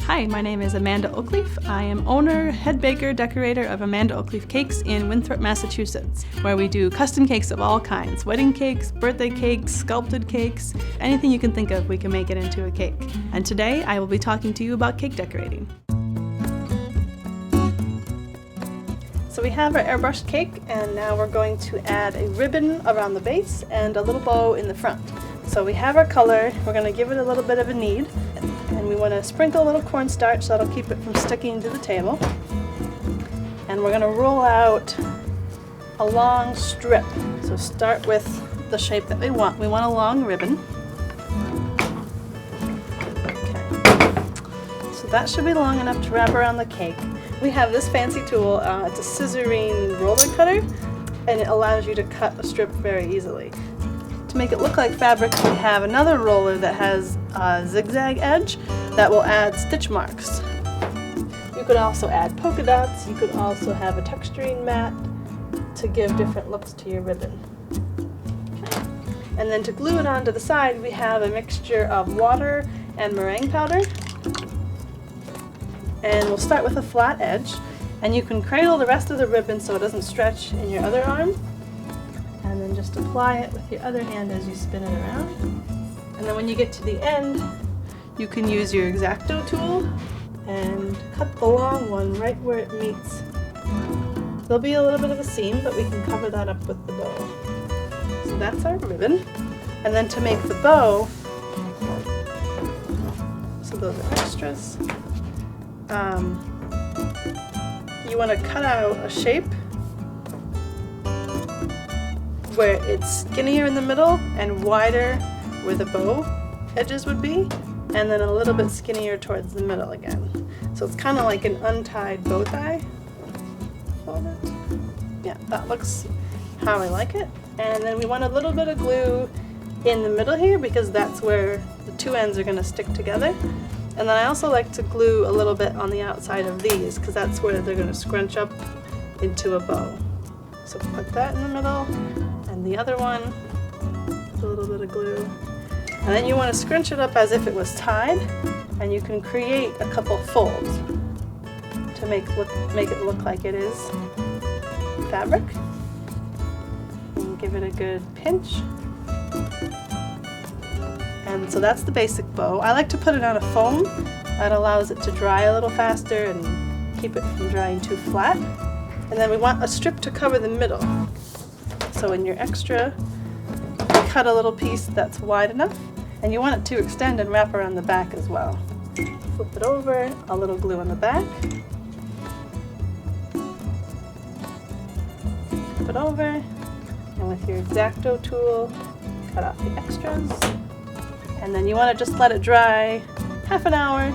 Hi, my name is Amanda Oakleaf. I am owner, head baker, decorator of Amanda Oakleaf Cakes in Winthrop, Massachusetts, where we do custom cakes of all kinds. Wedding cakes, birthday cakes, sculpted cakes, anything you can think of, we can make it into a cake. And today I will be talking to you about cake decorating. So we have our airbrushed cake, and now we're going to add a ribbon around the base and a little bow in the front. So we have our color, we're going to give it a little bit of a knead, and we want to sprinkle a little cornstarch so that'll keep it from sticking to the table. And we're going to roll out a long strip. So start with the shape that we want. We want a long ribbon. Okay. So that should be long enough to wrap around the cake. We have this fancy tool, it's a scissoring roller cutter, and it allows you to cut a strip very easily. To make it look like fabric, we have another roller that has a zigzag edge that will add stitch marks. You could also add polka dots. You could also have a texturing mat to give different looks to your ribbon. Okay. And then to glue it onto the side, we have a mixture of water and meringue powder. And we'll start with a flat edge, and you can cradle the rest of the ribbon so it doesn't stretch in your other arm. And then just apply it with your other hand as you spin it around. And then when you get to the end, you can use your exacto tool and cut the long one right where it meets. There'll be a little bit of a seam, but we can cover that up with the bow. So that's our ribbon. And then to make the bow, so those are extras, you want to cut out a shape where it's skinnier in the middle and wider where the bow edges would be, and then a little bit skinnier towards the middle again. So it's kind of like an untied bow tie. Yeah, that looks how I like it. And then we want a little bit of glue in the middle here because that's where the two ends are going to stick together. And then I also like to glue a little bit on the outside of these because that's where they're going to scrunch up into a bow. So put that in the middle, and the other one, a little bit of glue. And then you want to scrunch it up as if it was tied, and you can create a couple folds to make it look like it is fabric. And give it a good pinch. And so that's the basic bow. I like to put it on a foam. That allows it to dry a little faster and keep it from drying too flat. And then we want a strip to cover the middle. So in your extra, cut a little piece that's wide enough, and you want it to extend and wrap around the back as well. Flip it over, a little glue on the back. Flip it over, and with your exacto tool, cut off the extras. And then you want to just let it dry half an hour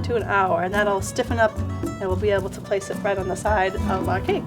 to an hour, and that'll stiffen up and we'll be able to place it right on the side of our cake.